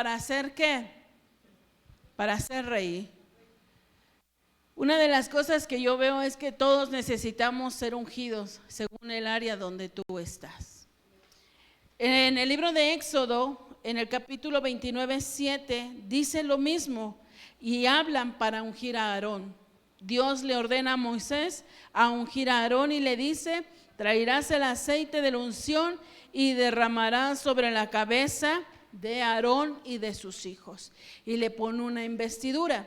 ¿para hacer qué? Para hacer rey. Una de las cosas que yo veo es que todos necesitamos ser ungidos según el área donde tú estás. En el libro de Éxodo, en el capítulo 29:7, dice lo mismo y hablan para ungir a Aarón. Dios le ordena a Moisés a ungir a Aarón y le dice: traerás el aceite de la unción y derramarás sobre la cabeza de Aarón y de sus hijos. Y le pone una investidura.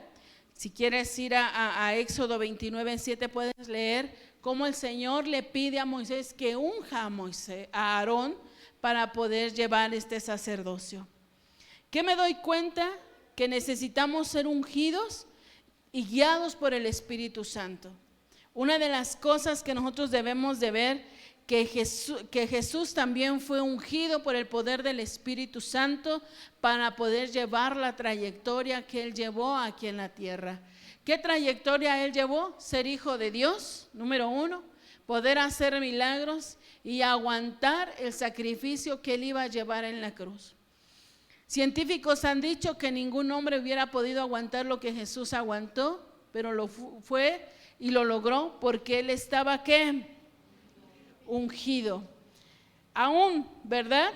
Si quieres ir a Éxodo 29:7, puedes leer cómo el Señor le pide a Moisés que unja a Aarón para poder llevar este sacerdocio. ¿Qué me doy cuenta? Que necesitamos ser ungidos y guiados por el Espíritu Santo. Una de las cosas que nosotros debemos de ver, que Jesús también fue ungido por el poder del Espíritu Santo para poder llevar la trayectoria que Él llevó aquí en la tierra. ¿Qué trayectoria Él llevó? Ser hijo de Dios, número 1, poder hacer milagros y aguantar el sacrificio que Él iba a llevar en la cruz. Científicos han dicho que ningún hombre hubiera podido aguantar lo que Jesús aguantó, pero lo fue y lo logró porque Él estaba ¿qué? Ungido. Aún, ¿verdad?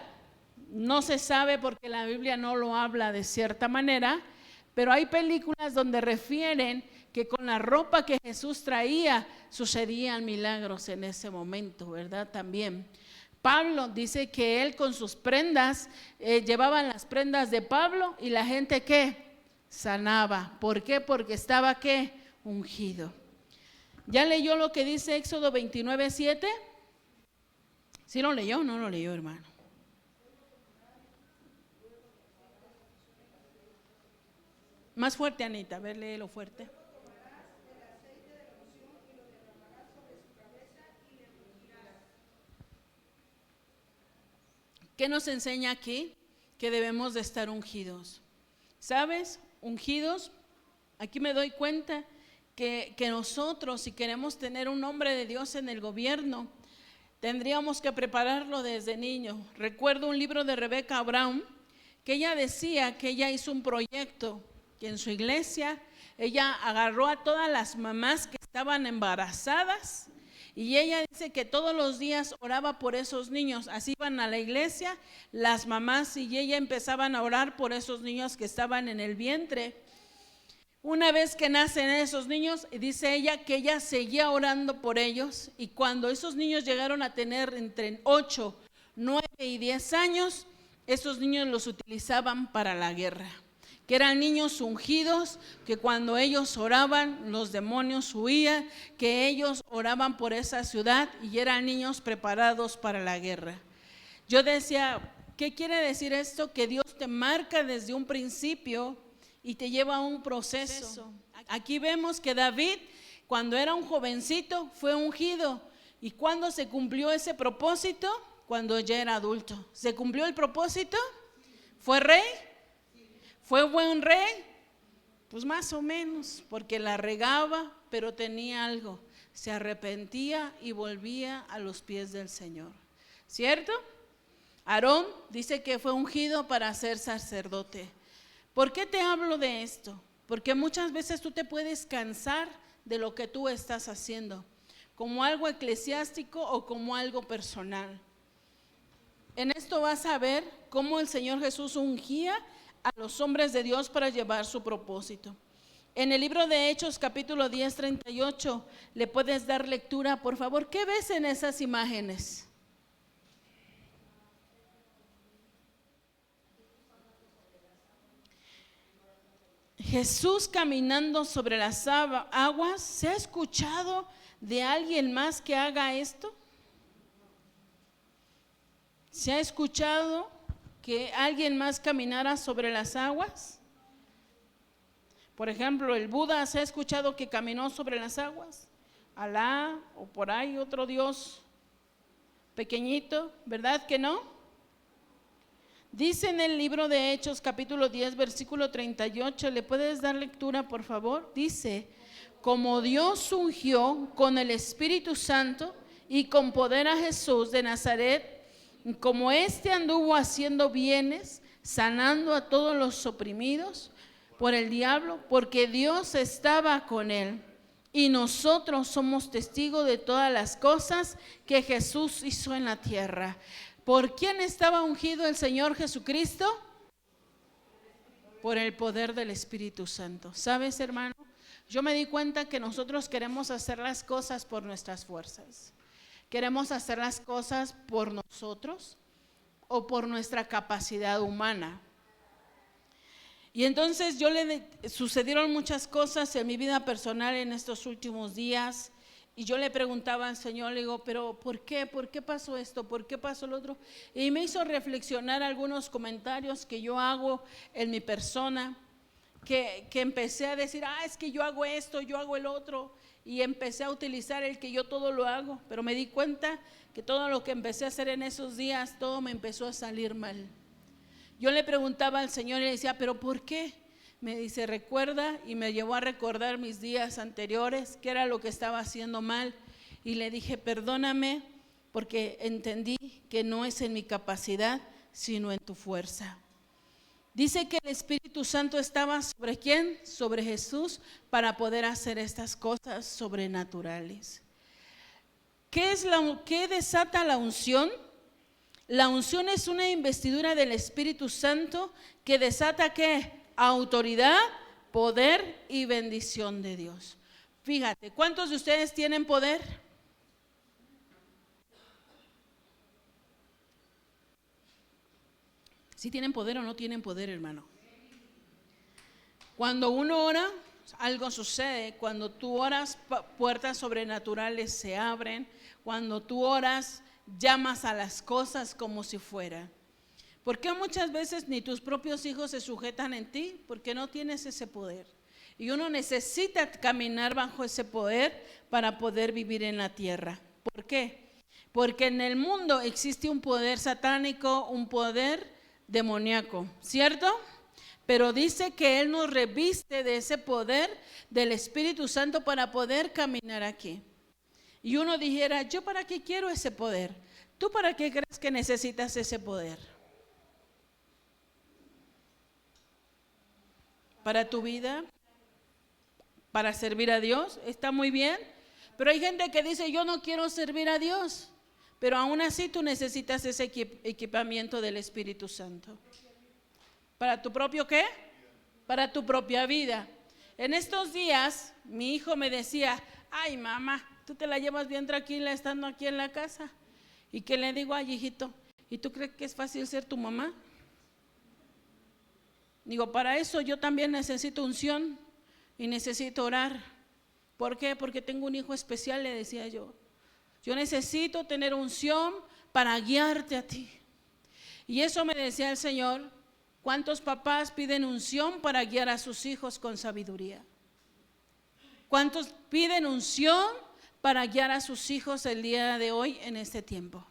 No se sabe porque la Biblia no lo habla de cierta manera, pero hay películas donde refieren que con la ropa que Jesús traía sucedían milagros en ese momento, ¿verdad? También Pablo dice que él con sus prendas, llevaban las prendas de Pablo y la gente ¿qué? Sanaba. ¿Por qué? Porque estaba ¿qué? Ungido. ¿Ya leyó lo que dice Éxodo 29:7? ¿Sí lo leyó o no lo leyó, hermano? Más fuerte, Anita, a ver, léelo fuerte. ¿Qué nos enseña aquí? Que debemos de estar ungidos. ¿Sabes? Ungidos. Aquí me doy cuenta que nosotros, si queremos tener un hombre de Dios en el gobierno, tendríamos que prepararlo desde niño. Recuerdo un libro de Rebecca Brown, que ella decía que ella hizo un proyecto, que en su iglesia ella agarró a todas las mamás que estaban embarazadas y ella dice que todos los días oraba por esos niños. Así iban a la iglesia las mamás y ella empezaban a orar por esos niños que estaban en el vientre. Una vez que nacen esos niños, dice ella que ella seguía orando por ellos, y cuando esos niños llegaron a tener entre 8, 9 y 10 años, esos niños los utilizaban para la guerra, que eran niños ungidos, que cuando ellos oraban los demonios huían, que ellos oraban por esa ciudad y eran niños preparados para la guerra. Yo decía, ¿qué quiere decir esto? Que Dios te marca desde un principio y te lleva a un proceso. Aquí vemos que David, cuando era un jovencito, fue ungido. ¿Y cuándo se cumplió ese propósito? Cuando ya era adulto. ¿Se cumplió el propósito? ¿Fue rey? ¿Fue buen rey? Pues más o menos, porque la regaba, pero tenía algo. Se arrepentía y volvía a los pies del Señor. ¿Cierto? Aarón dice que fue ungido para ser sacerdote. ¿Por qué te hablo de esto? Porque muchas veces tú te puedes cansar de lo que tú estás haciendo, como algo eclesiástico o como algo personal. En esto vas a ver cómo el Señor Jesús ungía a los hombres de Dios para llevar su propósito. En el libro de Hechos, capítulo 10, 38, le puedes dar lectura, por favor. ¿Qué ves en esas imágenes? Jesús caminando sobre las aguas. ¿Se ha escuchado de alguien más que haga esto? ¿Se ha escuchado que alguien más caminara sobre las aguas? Por ejemplo, el Buda, ¿se ha escuchado que caminó sobre las aguas? Alá o por ahí otro Dios pequeñito, ¿verdad que no? Dice en el libro de Hechos, capítulo 10, versículo 38, ¿le puedes dar lectura, por favor? Dice, como Dios ungió con el Espíritu Santo y con poder a Jesús de Nazaret, como éste anduvo haciendo bienes, sanando a todos los oprimidos por el diablo, porque Dios estaba con él. Y nosotros somos testigos de todas las cosas que Jesús hizo en la tierra. ¿Por quién estaba ungido el Señor Jesucristo? Por el poder del Espíritu Santo. ¿Sabes, hermano? Yo me di cuenta que nosotros queremos hacer las cosas por nuestras fuerzas. Queremos hacer las cosas por nosotros o por nuestra capacidad humana. Y entonces sucedieron muchas cosas en mi vida personal en estos últimos días. Y yo le preguntaba al Señor, le digo, pero ¿por qué? ¿Por qué pasó esto? ¿Por qué pasó lo otro? Y me hizo reflexionar algunos comentarios que yo hago en mi persona, que empecé a decir, es que yo hago esto, yo hago el otro. Y empecé a utilizar el que yo todo lo hago. Pero me di cuenta que todo lo que empecé a hacer en esos días, todo me empezó a salir mal. Yo le preguntaba al Señor y le decía, ¿pero por qué? Me dice, recuerda, y me llevó a recordar mis días anteriores, qué era lo que estaba haciendo mal. Y le dije, perdóname, porque entendí que no es en mi capacidad, sino en tu fuerza. Dice que el Espíritu Santo estaba ¿sobre quién? Sobre Jesús, para poder hacer estas cosas sobrenaturales. ¿Qué desata la unción? La unción es una investidura del Espíritu Santo que desata ¿qué? Autoridad, poder y bendición de Dios. Fíjate, ¿cuántos de ustedes tienen poder? ¿Sí tienen poder o no tienen poder, hermano? Cuando uno ora, algo sucede. Cuando tú oras, puertas sobrenaturales se abren. Cuando tú oras, llamas a las cosas como si fueran. ¿Por qué muchas veces ni tus propios hijos se sujetan en ti? Porque no tienes ese poder. Y uno necesita caminar bajo ese poder para poder vivir en la tierra. ¿Por qué? Porque en el mundo existe un poder satánico, un poder demoníaco, ¿cierto? Pero dice que Él nos reviste de ese poder del Espíritu Santo para poder caminar aquí. Y uno dijera, ¿yo para qué quiero ese poder? ¿Tú para qué crees que necesitas ese poder? ¿Para tu vida? ¿Para servir a Dios? Está muy bien. Pero hay gente que dice, yo no quiero servir a Dios. Pero aún así tú necesitas ese equipamiento del Espíritu Santo. ¿Para tu propio qué? Para tu propia vida. En estos días, mi hijo me decía, ay mamá, tú te la llevas bien tranquila estando aquí en la casa. ¿Y qué le digo? Ay hijito, ¿y tú crees que es fácil ser tu mamá? Digo, para eso yo también necesito unción y necesito orar. ¿Por qué? Porque tengo un hijo especial, le decía yo. Yo necesito tener unción para guiarte a ti. Y eso me decía el Señor. ¿Cuántos papás piden unción para guiar a sus hijos con sabiduría? ¿Cuántos piden unción para guiar a sus hijos el día de hoy en este tiempo?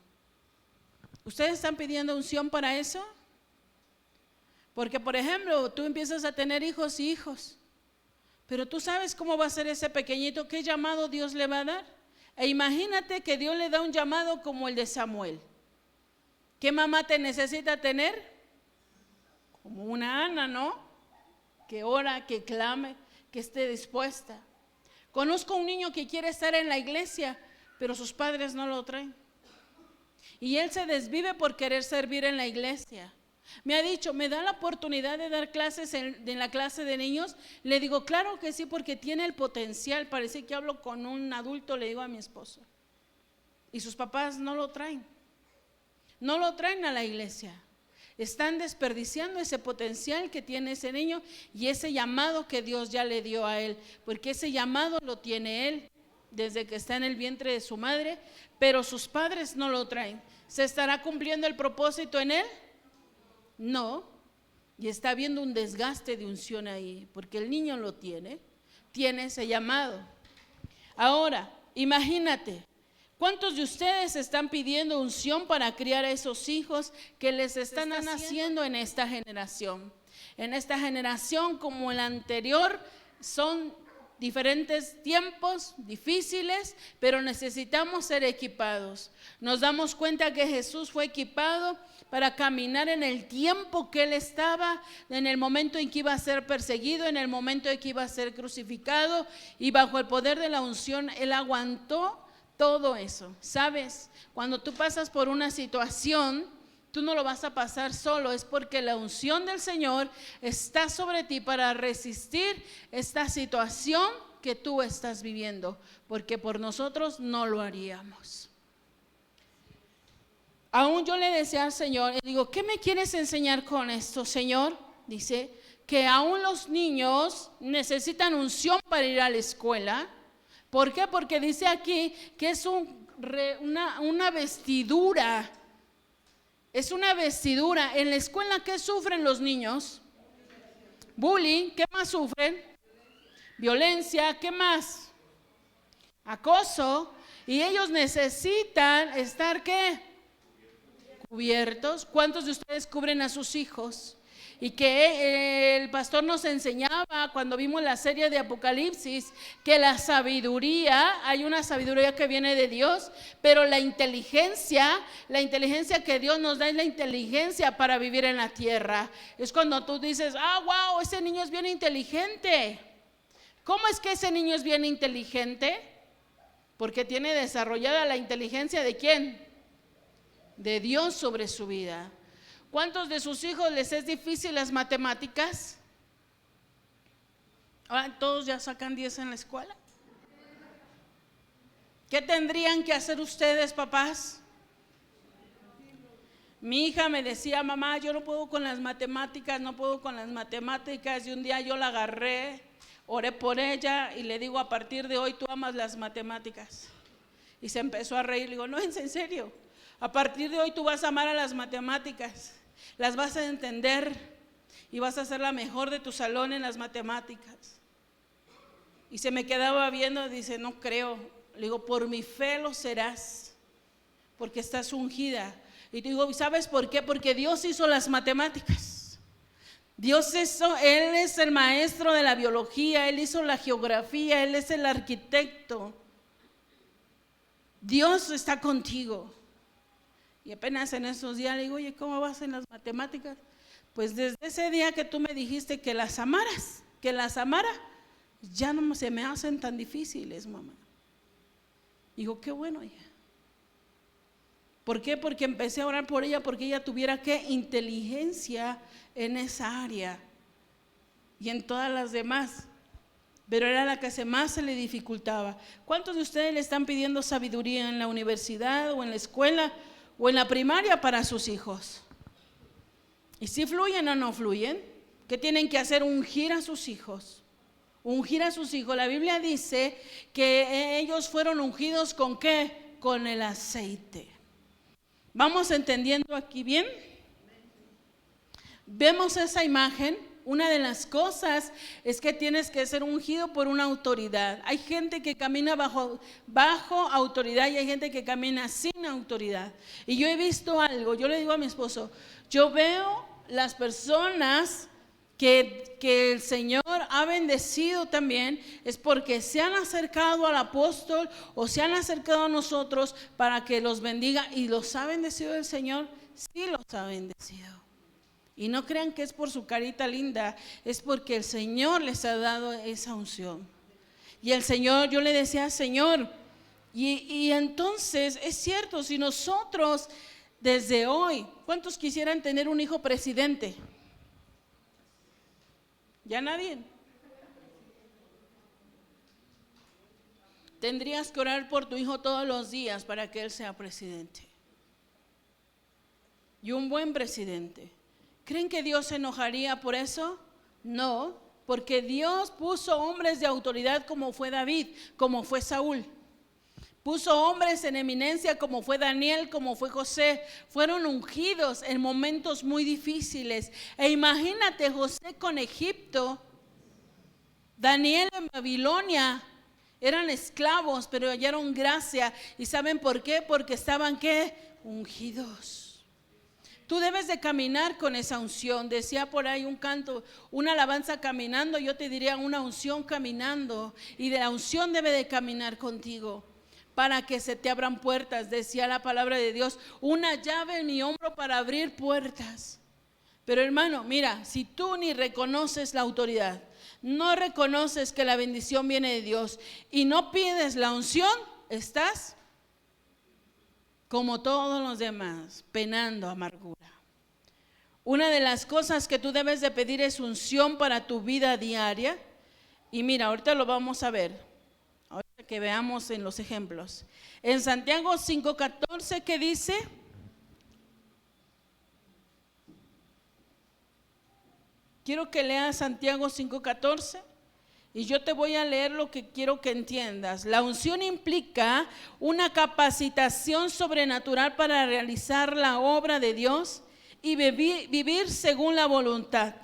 ¿Ustedes están pidiendo unción para eso? Porque, por ejemplo, tú empiezas a tener hijos y hijos, pero tú sabes cómo va a ser ese pequeñito, qué llamado Dios le va a dar. E imagínate que Dios le da un llamado como el de Samuel. ¿Qué mamá te necesita tener? Como una Ana, ¿no? Que ora, que clame, que esté dispuesta. Conozco un niño que quiere estar en la iglesia, pero sus padres no lo traen. Y él se desvive por querer servir en la iglesia. Me ha dicho, ¿me da la oportunidad de dar clases en la clase de niños? Le digo, claro que sí, porque tiene el potencial. Parece que hablo con un adulto, le digo a mi esposo. Y sus papás no lo traen. No lo traen a la iglesia. Están desperdiciando ese potencial que tiene ese niño y ese llamado que Dios ya le dio a él. Porque ese llamado lo tiene él desde que está en el vientre de su madre, pero sus padres no lo traen. ¿Se estará cumpliendo el propósito en él? No, y está habiendo un desgaste de unción ahí, porque el niño lo tiene ese llamado. Ahora, imagínate, ¿cuántos de ustedes están pidiendo unción para criar a esos hijos que les están naciendo en esta generación? En esta generación como en la anterior son diferentes tiempos difíciles, pero necesitamos ser equipados. Nos damos cuenta que Jesús fue equipado para caminar en el tiempo que él estaba, en el momento en que iba a ser perseguido, en el momento en que iba a ser crucificado, y bajo el poder de la unción él aguantó todo eso. ¿Sabes? Cuando tú pasas por una situación, tú no lo vas a pasar solo, es porque la unción del Señor está sobre ti para resistir esta situación que tú estás viviendo, porque por nosotros no lo haríamos. Aún yo le decía al Señor, le digo, ¿qué me quieres enseñar con esto, Señor? Dice que aún los niños necesitan unción para ir a la escuela. ¿Por qué? Porque dice aquí que es una vestidura. Es una vestidura. En la escuela, ¿qué sufren los niños? Bullying. ¿Qué más sufren? Violencia. ¿Qué más? Acoso. Y ellos necesitan estar, ¿qué? Cubiertos. ¿Cuántos de ustedes cubren a sus hijos? Y que el pastor nos enseñaba cuando vimos la serie de Apocalipsis que la sabiduría, hay una sabiduría que viene de Dios, pero la inteligencia que Dios nos da es la inteligencia para vivir en la tierra. Es cuando tú dices, wow, ese niño es bien inteligente. ¿Cómo es que ese niño es bien inteligente? Porque tiene desarrollada la inteligencia ¿de quién? De Dios sobre su vida. ¿Cuántos de sus hijos les es difícil las matemáticas? Ahora todos ya sacan 10 en la escuela. ¿Qué tendrían que hacer ustedes, papás? Mi hija me decía, mamá, yo no puedo con las matemáticas, y un día yo la agarré, oré por ella y le digo, a partir de hoy tú amas las matemáticas. Y se empezó a reír, le digo, no, es en serio. A partir de hoy tú vas a amar a las matemáticas, las vas a entender y vas a ser la mejor de tu salón en las matemáticas. Y se me quedaba viendo, dice, no creo. Le digo, por mi fe lo serás, porque estás ungida. Y digo, ¿sabes por qué? Porque Dios hizo las matemáticas. Dios hizo, Él es el maestro de la biología, Él hizo la geografía, Él es el arquitecto. Dios está contigo. Y apenas en esos días le digo, oye, ¿cómo vas en las matemáticas? Pues desde ese día que tú me dijiste que las amara, ya no se me hacen tan difíciles, mamá. Digo, qué bueno, hija. ¿Por qué? Porque empecé a orar por ella, porque ella tuviera ¿qué? Inteligencia en esa área y en todas las demás. Pero era la que más se le dificultaba. ¿Cuántos de ustedes le están pidiendo sabiduría en la universidad o en la escuela o en la primaria para sus hijos? ¿Y si fluyen o no fluyen? ¿Qué tienen que hacer? Ungir a sus hijos. Ungir a sus hijos. La Biblia dice que ellos fueron ungidos ¿con qué? Con el aceite. ¿Vamos entendiendo aquí bien? Vemos esa imagen. Una de las cosas es que tienes que ser ungido por una autoridad. Hay gente que camina bajo autoridad y hay gente que camina sin autoridad. Y yo he visto algo, yo le digo a mi esposo, yo veo las personas que el Señor ha bendecido también, es porque se han acercado al apóstol o se han acercado a nosotros para que los bendiga. Y los ha bendecido el Señor, sí los ha bendecido. Y no crean que es por su carita linda, es porque el Señor les ha dado esa unción. Y el Señor, yo le decía, Señor, y entonces es cierto, si nosotros desde hoy, ¿cuántos quisieran tener un hijo presidente? ¿Ya nadie? Tendrías que orar por tu hijo todos los días para que él sea presidente. Y un buen presidente. ¿Creen que Dios se enojaría por eso? No, porque Dios puso hombres de autoridad como fue David, como fue Saúl. Puso hombres en eminencia como fue Daniel, como fue José. Fueron ungidos en momentos muy difíciles. E imagínate José con Egipto, Daniel en Babilonia. Eran esclavos, pero hallaron gracia. ¿Y saben por qué? Porque estaban ¿qué? Ungidos. Tú debes de caminar con esa unción. Decía por ahí un canto, una alabanza caminando, yo te diría una unción caminando. Y de la unción debe de caminar contigo. para que se te abran puertas. Decía la palabra de Dios, una llave en mi hombro para abrir puertas. Pero hermano, mira, si tú ni reconoces la autoridad, no reconoces que la bendición viene de Dios y no pides la unción, estás como todos los demás, penando amargura. Una de las cosas que tú debes de pedir es unción para tu vida diaria. Y mira, ahorita lo vamos a ver, ahorita que veamos en los ejemplos. En Santiago 5:14, ¿qué dice? Quiero que leas Santiago 5:14 y yo te voy a leer lo que quiero que entiendas. La unción implica una capacitación sobrenatural para realizar la obra de Dios y vivir según la voluntad.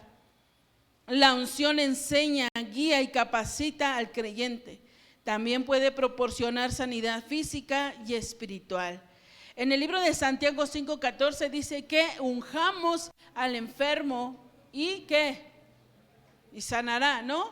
La unción enseña, guía y capacita al creyente. También puede proporcionar sanidad física y espiritual. En el libro de Santiago 5:14 dice que unjamos al enfermo y que y sanará, ¿no?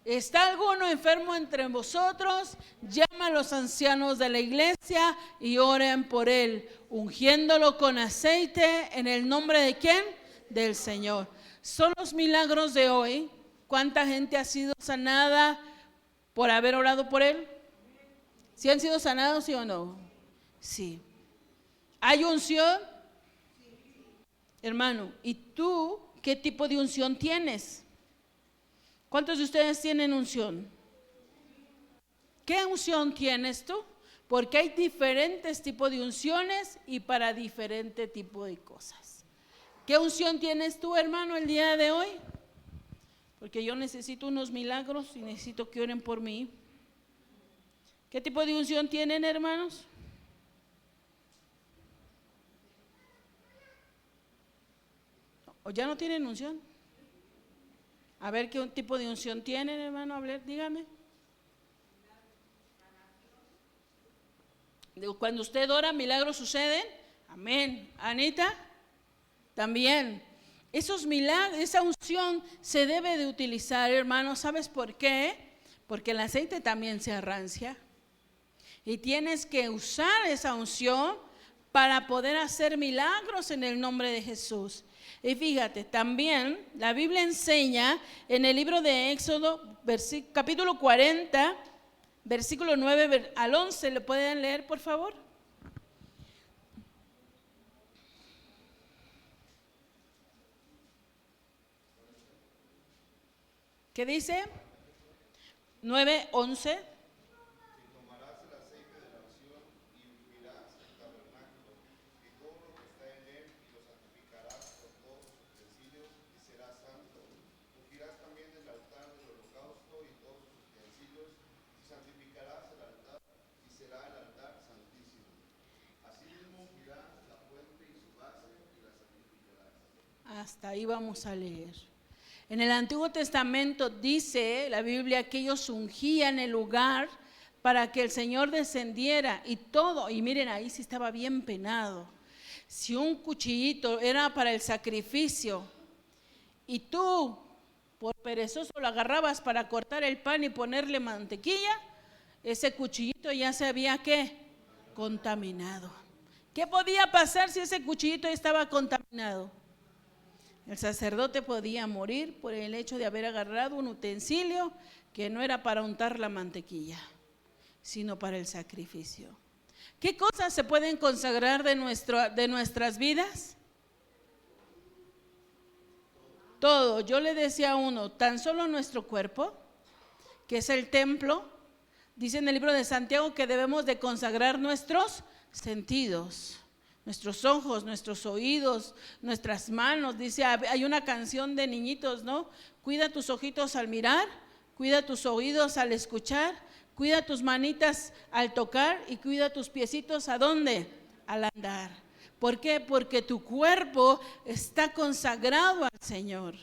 ¿Está alguno enfermo entre vosotros? Llama a los ancianos de la iglesia y oren por él, ungiéndolo con aceite en el nombre de ¿quién? Del Señor. Son los milagros de hoy. ¿Cuánta gente ha sido sanada por haber orado por él? ¿Sí han sido sanados, sí o no? Sí. ¿Hay unción? Hermano, ¿y tú qué tipo de unción tienes? ¿Cuántos de ustedes tienen unción? ¿Qué unción tienes tú? Porque hay diferentes tipos de unciones y para diferente tipo de cosas. ¿Qué unción tienes tú, hermano, el día de hoy? Porque yo necesito unos milagros y necesito que oren por mí. ¿Qué tipo de unción tienen, hermanos? ¿O ya no tienen unción? A ver qué tipo de unción tienen, hermano, a ver, dígame. Cuando usted ora, milagros suceden. Amén. Anita, también. Esos milagros, esa unción se debe de utilizar, hermano. ¿Sabes por qué? Porque el aceite también se arrancia. Y tienes que usar esa unción para poder hacer milagros en el nombre de Jesús. Y fíjate, también la Biblia enseña en el libro de Éxodo, capítulo 40, versículo 9 al 11, ¿le pueden leer, por favor? ¿Qué dice? 9, 11. Hasta ahí vamos a leer. En el Antiguo Testamento dice la Biblia que ellos ungían el lugar para que el Señor descendiera y todo. Y miren, ahí sí estaba bien penado. Si un cuchillito era para el sacrificio y tú por perezoso lo agarrabas para cortar el pan y ponerle mantequilla, ese cuchillito ya se había ¿qué? Contaminado. ¿Qué podía pasar si ese cuchillito estaba contaminado? El sacerdote podía morir por el hecho de haber agarrado un utensilio que no era para untar la mantequilla, sino para el sacrificio. ¿Qué cosas se pueden consagrar de nuestras vidas? Todo. Yo le decía a uno, tan solo nuestro cuerpo, que es el templo, dice en el libro de Santiago que debemos de consagrar nuestros sentidos. Nuestros ojos, nuestros oídos, nuestras manos. Dice, hay una canción de niñitos, ¿no? Cuida tus ojitos al mirar, cuida tus oídos al escuchar, cuida tus manitas al tocar y cuida tus piecitos ¿a dónde? Al andar. ¿Por qué? Porque tu cuerpo está consagrado al Señor.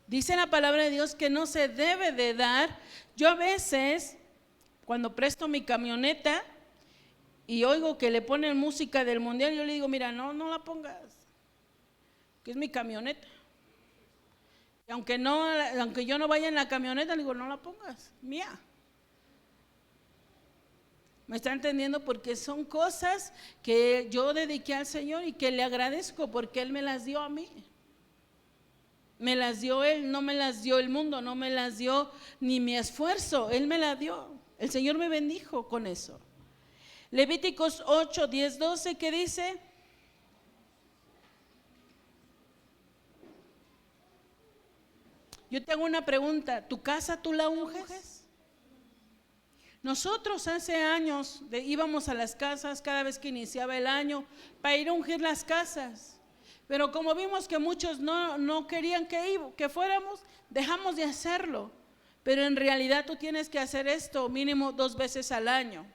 Dice la palabra de Dios que no se debe de dar. Yo a veces, cuando presto mi camioneta, y oigo que le ponen música del mundial, yo le digo, mira, no la pongas, que es mi camioneta. Y aunque yo no vaya en la camioneta, le digo, no la pongas, mía. ¿Me está entendiendo? Porque son cosas que yo dediqué al Señor y que le agradezco porque Él me las dio a mí. Me las dio Él, no me las dio el mundo, no me las dio ni mi esfuerzo, Él me las dio. El Señor me bendijo con eso. Levíticos 8, 10, 12, ¿qué dice? Yo te hago una pregunta, ¿tu casa tú la unges? Nosotros hace años íbamos a las casas cada vez que iniciaba el año para ir a ungir las casas. Pero como vimos que muchos no querían que fuéramos, dejamos de hacerlo. Pero en realidad tú tienes que hacer esto mínimo 2 veces al año.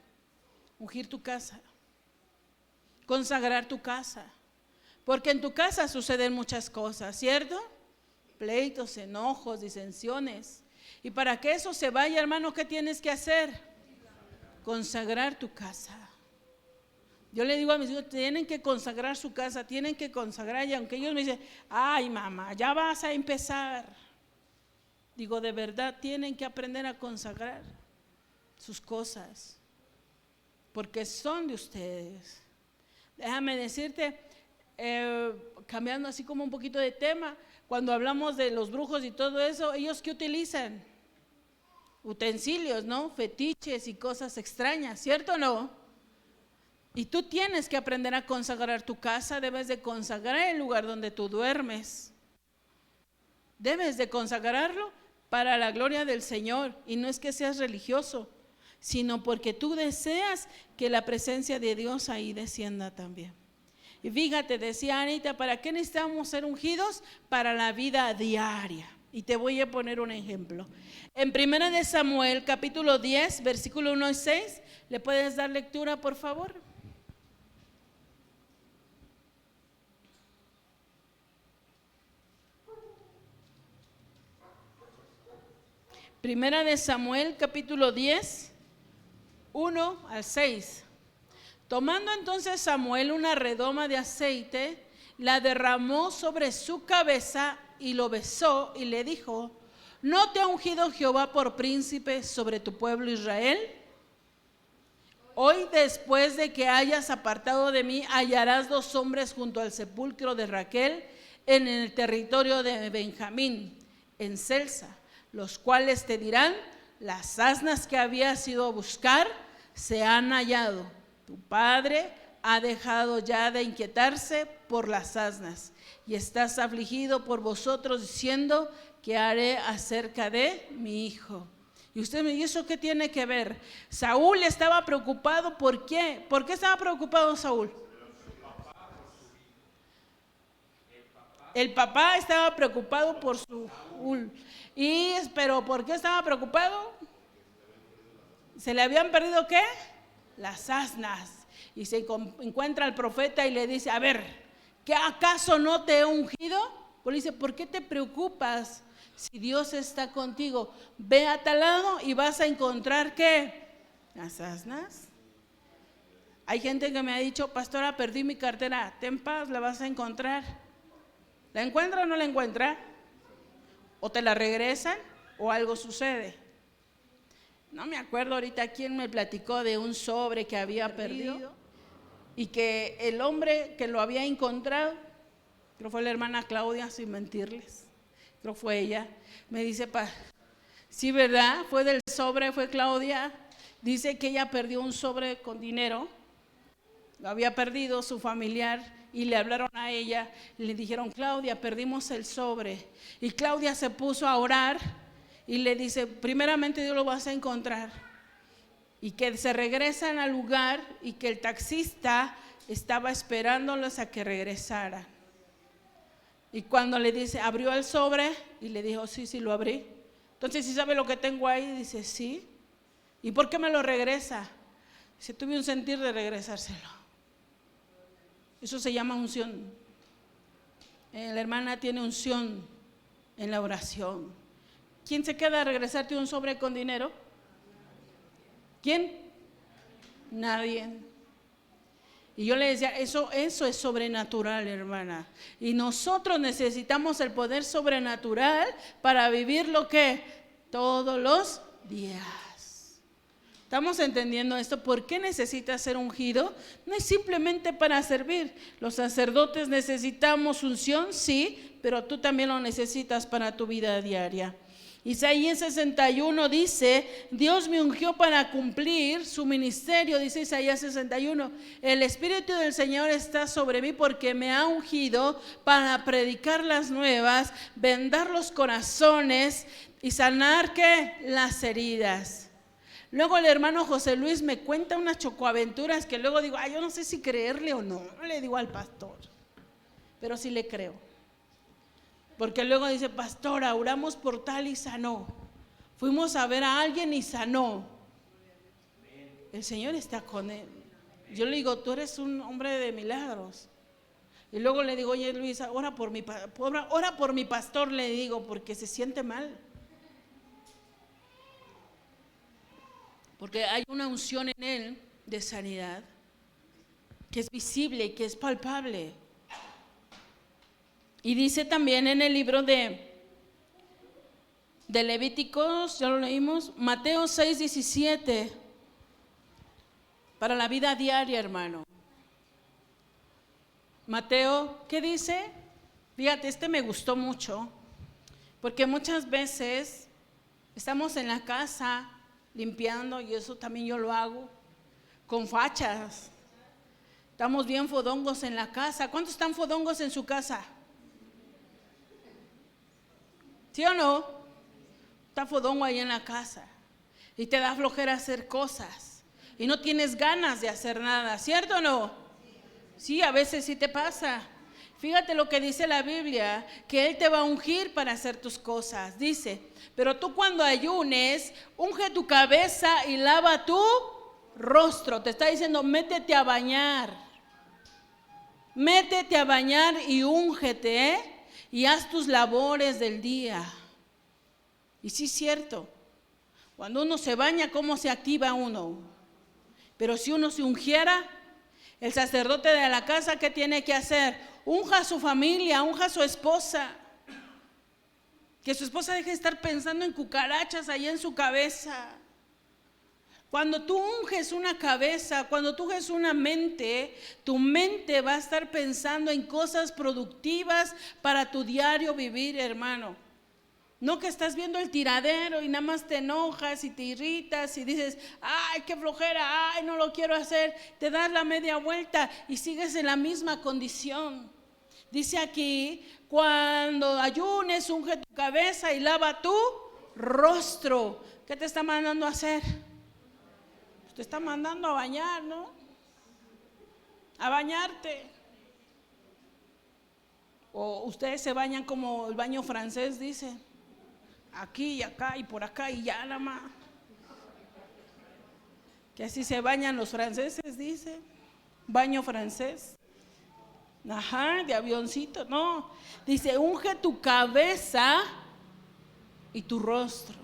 Ungir tu casa, consagrar tu casa. Porque en tu casa suceden muchas cosas, ¿cierto? Pleitos, enojos, disensiones. Y para que eso se vaya, hermano, ¿qué tienes que hacer? Consagrar tu casa. Yo le digo a mis hijos, tienen que consagrar su casa, tienen que consagrar. Y aunque ellos me dicen, ay mamá, ya vas a empezar. Digo, de verdad tienen que aprender a consagrar sus cosas, porque son de ustedes. Déjame decirte, cambiando así como un poquito de tema, cuando hablamos de los brujos y todo eso, ¿ellos qué utilizan? Utensilios, ¿no? Fetiches y cosas extrañas, ¿cierto o no? Y tú tienes que aprender a consagrar tu casa, debes de consagrar el lugar donde tú duermes. Debes de consagrarlo para la gloria del Señor. Y no es que seas religioso, sino porque tú deseas que la presencia de Dios ahí descienda también. Y fíjate, decía Anita, ¿para qué necesitamos ser ungidos? Para la vida diaria. Y te voy a poner un ejemplo. En 1 de Samuel, capítulo 10, versículo 1 y 6, ¿le puedes dar lectura, por favor? Primera de Samuel, capítulo 10, 1 al 6. Tomando entonces Samuel una redoma de aceite, la derramó sobre su cabeza y lo besó y le dijo: ¿no te ha ungido Jehová por príncipe sobre tu pueblo Israel? Hoy, después de que hayas apartado de mí, hallarás 2 hombres junto al sepulcro de Raquel en el territorio de Benjamín, en Selsa, los cuales te dirán: las asnas que habías ido a buscar se han hallado. Tu padre ha dejado ya de inquietarse por las asnas y estás afligido por vosotros, diciendo: ¿qué haré acerca de mi hijo? Y usted me dice, ¿eso qué tiene que ver? Saúl estaba preocupado, ¿por qué? ¿Por qué estaba preocupado Saúl? El papá estaba preocupado por Saúl. Pero ¿por qué estaba preocupado? ¿Se le habían perdido qué? Las asnas. Y se encuentra al profeta y le dice: a ver, ¿qué acaso no te he ungido? Pues le dice: ¿por qué te preocupas si Dios está contigo? Ve a tal lado y vas a encontrar ¿qué? Las asnas. Hay gente que me ha dicho: pastora, perdí mi cartera. Ten paz, la vas a encontrar. ¿La encuentra o no la encuentra? O te la regresan o algo sucede. No me acuerdo ahorita quién me platicó de un sobre que había perdido y que el hombre que lo había encontrado, creo fue la hermana Claudia, sin mentirles, creo fue ella, me dice: sí, ¿verdad? Fue del sobre, fue Claudia. Dice que ella perdió un sobre con dinero, lo había perdido su familiar. Y le hablaron a ella, y le dijeron: Claudia, perdimos el sobre. Y Claudia se puso a orar y le dice: primeramente Dios lo vas a encontrar. Y que se regresan al lugar y que el taxista estaba esperándolos a que regresaran. Y cuando le dice, abrió el sobre y le dijo: sí, lo abrí. Entonces, ¿sí sabe lo que tengo ahí? Dice: sí. ¿Y por qué me lo regresa? Dice: tuve un sentir de regresárselo. Eso se llama unción. La hermana tiene unción en la oración. ¿Quién se queda a regresarte un sobre con dinero? ¿Quién? Nadie. Y yo le decía, eso es sobrenatural, hermana. Y nosotros necesitamos el poder sobrenatural para vivir lo que todos los días. ¿Estamos entendiendo esto? ¿Por qué necesitas ser ungido? No es simplemente para servir. Los sacerdotes necesitamos unción, sí, pero tú también lo necesitas para tu vida diaria. Isaías 61 dice, Dios me ungió para cumplir su ministerio, dice Isaías 61. El Espíritu del Señor está sobre mí porque me ha ungido para predicar las nuevas, vendar los corazones y sanar, ¿qué? Las heridas. Luego el hermano José Luis me cuenta unas chocoaventuras que luego digo, yo no sé si creerle o no, le digo al pastor, pero sí le creo. Porque luego dice, pastora, oramos por tal y sanó. Fuimos a ver a alguien y sanó. El Señor está con él. Yo le digo, tú eres un hombre de milagros. Y luego le digo, oye Luis, ora por mi pastor, le digo, porque se siente mal. Porque hay una unción en él de sanidad que es visible y que es palpable. Y dice también en el libro de Levíticos, ya lo leímos, Mateo 6:17, para la vida diaria, hermano. Mateo, ¿qué dice? Fíjate, me gustó mucho, porque muchas veces estamos en la casa limpiando, y eso también yo lo hago, con fachas. Estamos bien fodongos en la casa. ¿Cuántos están fodongos en su casa? ¿Sí o no? Está fodongo ahí en la casa y te da flojera hacer cosas y no tienes ganas de hacer nada, ¿cierto o no? Sí, a veces sí te pasa. Fíjate lo que dice la Biblia, que Él te va a ungir para hacer tus cosas. Dice, pero tú cuando ayunes, unge tu cabeza y lava tu rostro. Te está diciendo, métete a bañar. Métete a bañar y úngete, y haz tus labores del día. Y sí es cierto, cuando uno se baña, ¿cómo se activa uno? Pero si uno se ungiera, el sacerdote de la casa, ¿qué tiene que hacer? Unja a su familia, unja a su esposa. Que su esposa deje de estar pensando en cucarachas allá en su cabeza. Cuando tú unges una cabeza, cuando tú unges una mente, tu mente va a estar pensando en cosas productivas para tu diario vivir, hermano. No que estás viendo el tiradero y nada más te enojas y te irritas y dices, ay, qué flojera, ay, no lo quiero hacer. Te das la media vuelta y sigues en la misma condición. Dice aquí, cuando ayunes, unge tu cabeza y lava tu rostro. ¿Qué te está mandando a hacer? Te está mandando a bañar, ¿no? A bañarte. O ustedes se bañan como el baño francés, dice. Aquí y acá y por acá y ya nada más. Que así se bañan los franceses, dice. Baño francés. Ajá, de avioncito, no. Dice, unge tu cabeza y tu rostro,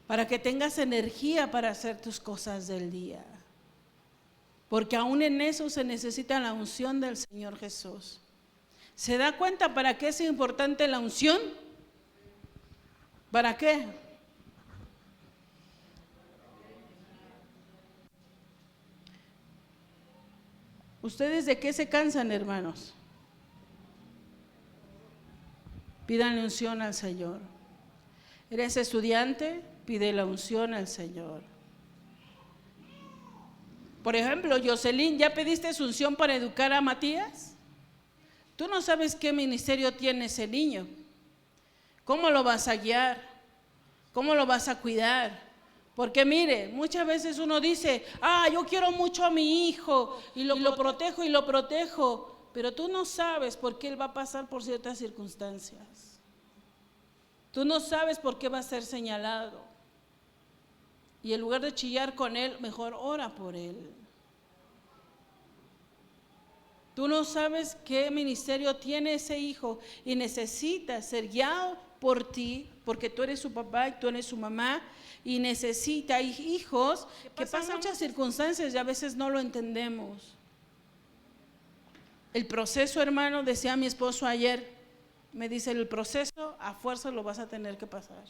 para que tengas energía para hacer tus cosas del día. Porque aún en eso se necesita la unción del Señor Jesús. ¿Se da cuenta para qué es importante la unción? ¿Para qué? ¿Ustedes de qué se cansan, hermanos? Pidan unción al Señor. ¿Eres estudiante? Pide la unción al Señor. Por ejemplo, Jocelyn, ¿ya pediste su unción para educar a Matías? Tú no sabes qué ministerio tiene ese niño. ¿Cómo lo vas a guiar? ¿Cómo lo vas a cuidar? Porque mire, muchas veces uno dice, yo quiero mucho a mi hijo y lo protejo, pero tú no sabes por qué él va a pasar por ciertas circunstancias. Tú no sabes por qué va a ser señalado. Y en lugar de chillar con él, mejor ora por él. Tú no sabes qué ministerio tiene ese hijo y necesita ser guiado por ti, porque tú eres su papá y tú eres su mamá, y necesita. Hay hijos que pasan muchas circunstancias y a veces no lo entendemos. El proceso, hermano, decía mi esposo ayer, me dice, el proceso a fuerza lo vas a tener que pasar.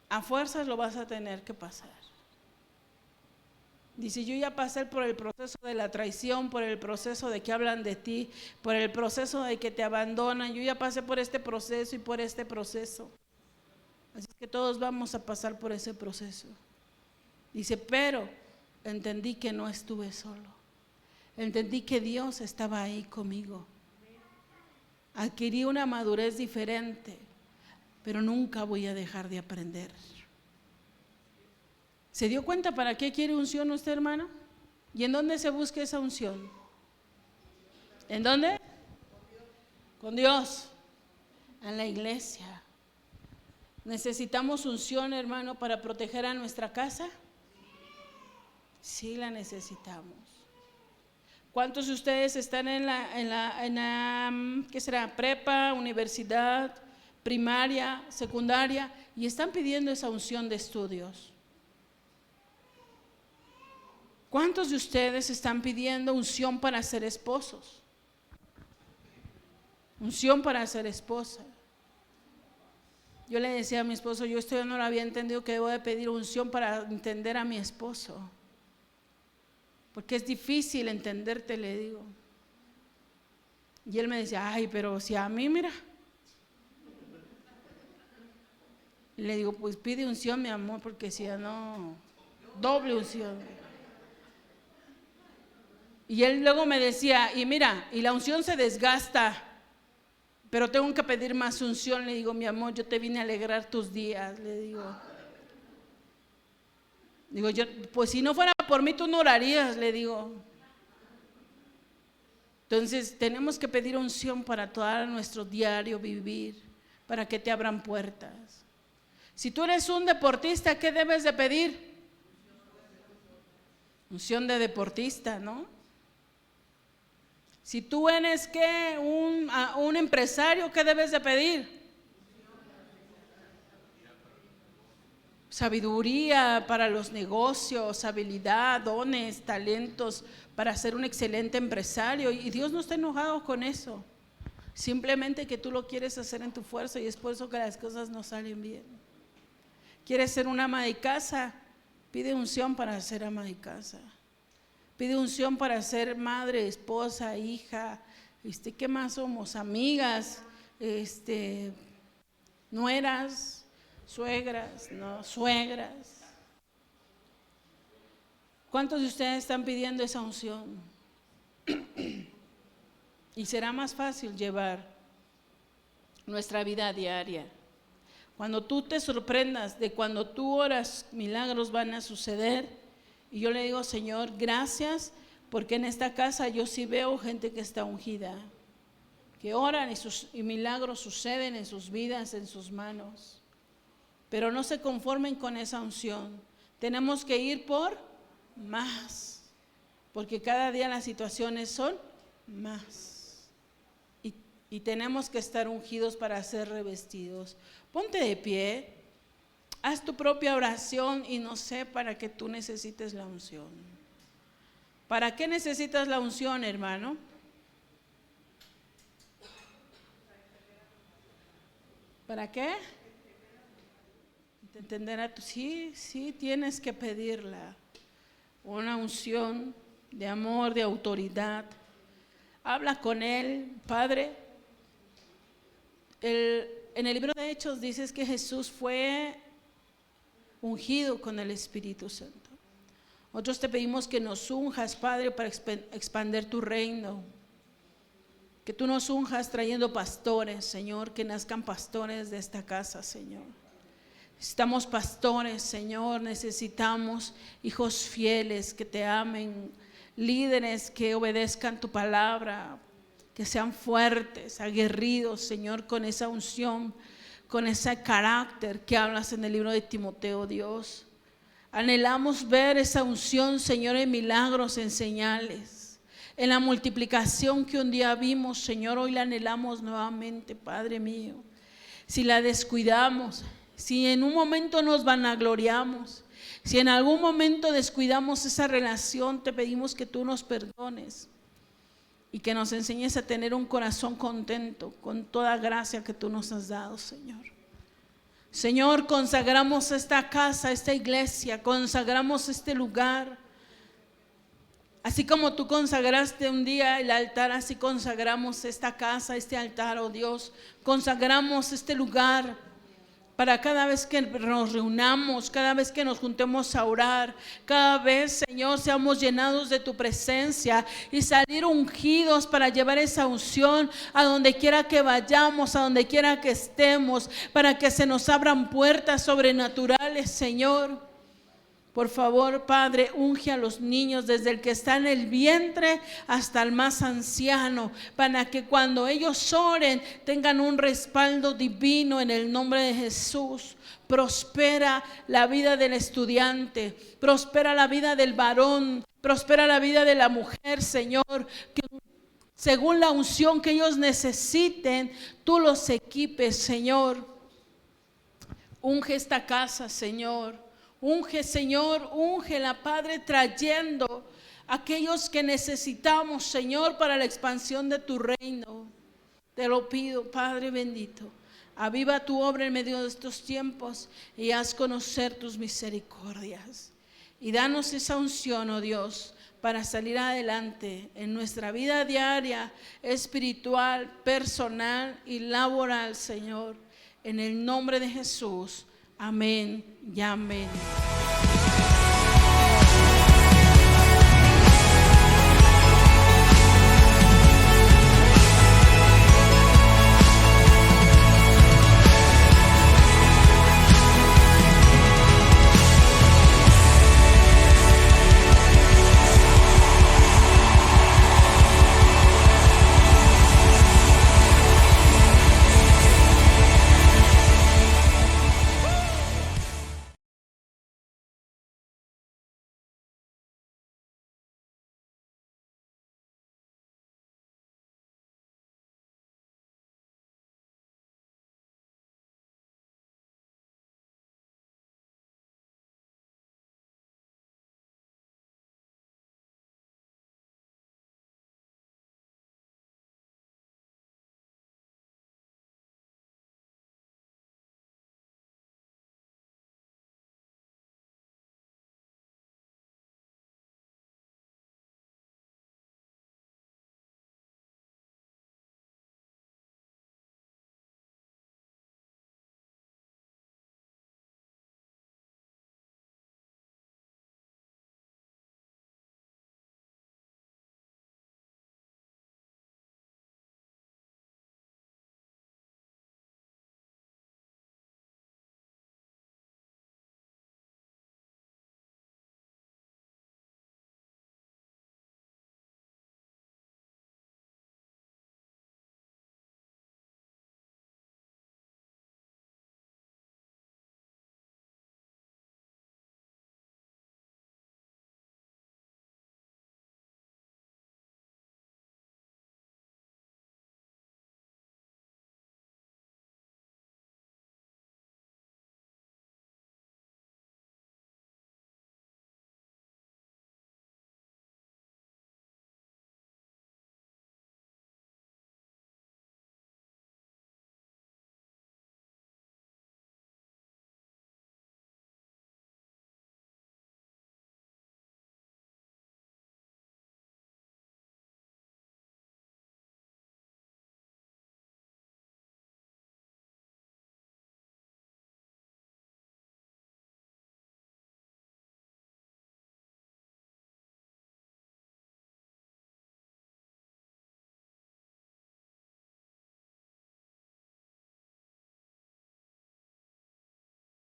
A fuerzas lo vas a tener que pasar. Dice, yo ya pasé por el proceso de la traición, por el proceso de que hablan de ti, por el proceso de que te abandonan. Yo ya pasé por este proceso y por este proceso. Así que todos vamos a pasar por ese proceso. Dice, pero entendí que no estuve solo. Entendí que Dios estaba ahí conmigo. Adquirí una madurez diferente, pero nunca voy a dejar de aprender. ¿Se dio cuenta para qué quiere unción usted, hermano? ¿Y en dónde se busca esa unción? ¿En dónde? Con Dios, en la iglesia. ¿Necesitamos unción, hermano, para proteger a nuestra casa? Sí, la necesitamos. ¿Cuántos de ustedes están en la ¿qué será? Prepa, universidad, primaria, secundaria, y están pidiendo esa unción de estudios? ¿Cuántos de ustedes están pidiendo unción para ser esposos? Unción para ser esposa. Yo le decía a mi esposo, yo esto no lo había entendido, que debo de pedir unción para entender a mi esposo. Porque es difícil entenderte, le digo. Y él me decía, ay, pero si a mí, mira. Y le digo, pues pide unción, mi amor, porque si no, doble unción. Y él luego me decía, y mira, y la unción se desgasta, pero tengo que pedir más unción. Le digo, mi amor, yo te vine a alegrar tus días, le digo. Digo, yo, pues si no fuera por mí, tú no orarías, le digo. Entonces, tenemos que pedir unción para todo nuestro diario vivir, para que te abran puertas. Si tú eres un deportista, ¿qué debes de pedir? Unción de deportista, ¿no? Si tú eres un empresario, ¿qué debes de pedir? Sabiduría para los negocios, habilidad, dones, talentos para ser un excelente empresario. Y Dios no está enojado con eso. Simplemente que tú lo quieres hacer en tu fuerza y es por eso que las cosas no salen bien. ¿Quieres ser una ama de casa? Pide unción para ser ama de casa. Pide unción para ser madre, esposa, hija, ¿qué más somos? Amigas, nueras, suegras, no, suegras. ¿Cuántos de ustedes están pidiendo esa unción? Y será más fácil llevar nuestra vida diaria. Cuando tú te sorprendas de cuando tú oras, milagros van a suceder. Y yo le digo, Señor, gracias, porque en esta casa yo sí veo gente que está ungida, que oran y milagros suceden en sus vidas, en sus manos. Pero no se conformen con esa unción. Tenemos que ir por más, porque cada día las situaciones son más. Y tenemos que estar ungidos para ser revestidos. Ponte de pie. Haz tu propia oración y no sé para qué tú necesites la unción. ¿Para qué necesitas la unción, hermano? ¿Para qué? Entender a tu, sí, tienes que pedirla. Una unción de amor, de autoridad. Habla con Él, Padre. En el libro de Hechos dices que Jesús fue ungido con el Espíritu Santo. Nosotros te pedimos que nos unjas, Padre, para expandir tu reino. Que tú nos unjas trayendo pastores, Señor, que nazcan pastores de esta casa, Señor. Necesitamos pastores, Señor, necesitamos hijos fieles que te amen, líderes que obedezcan tu palabra, que sean fuertes, aguerridos, Señor, con esa unción, con ese carácter que hablas en el libro de Timoteo, Dios. Anhelamos ver esa unción, Señor, en milagros, en señales, en la multiplicación que un día vimos, Señor, hoy la anhelamos nuevamente, Padre mío. Si la descuidamos, si en un momento nos vanagloriamos, si en algún momento descuidamos esa relación, te pedimos que tú nos perdones y que nos enseñes a tener un corazón contento con toda gracia que tú nos has dado, Señor. Señor, consagramos esta casa, esta iglesia, consagramos este lugar. Así como tú consagraste un día el altar, así consagramos esta casa, este altar, oh Dios. Consagramos este lugar para cada vez que nos reunamos, cada vez que nos juntemos a orar, cada vez, Señor, seamos llenados de tu presencia y salir ungidos para llevar esa unción a donde quiera que vayamos, a donde quiera que estemos, para que se nos abran puertas sobrenaturales, Señor. Por favor, Padre, unge a los niños desde el que está en el vientre hasta el más anciano, para que cuando ellos oren tengan un respaldo divino en el nombre de Jesús. Prospera la vida del estudiante, prospera la vida del varón, prospera la vida de la mujer, Señor, que según la unción que ellos necesiten, tú los equipes, Señor. Unge esta casa, Señor. Unge, Señor, úngela, Padre, trayendo aquellos que necesitamos, Señor, para la expansión de tu reino. Te lo pido, Padre bendito. Aviva tu obra en medio de estos tiempos y haz conocer tus misericordias. Y danos esa unción, oh Dios, para salir adelante en nuestra vida diaria, espiritual, personal y laboral, Señor. En el nombre de Jesús. Amén y amén.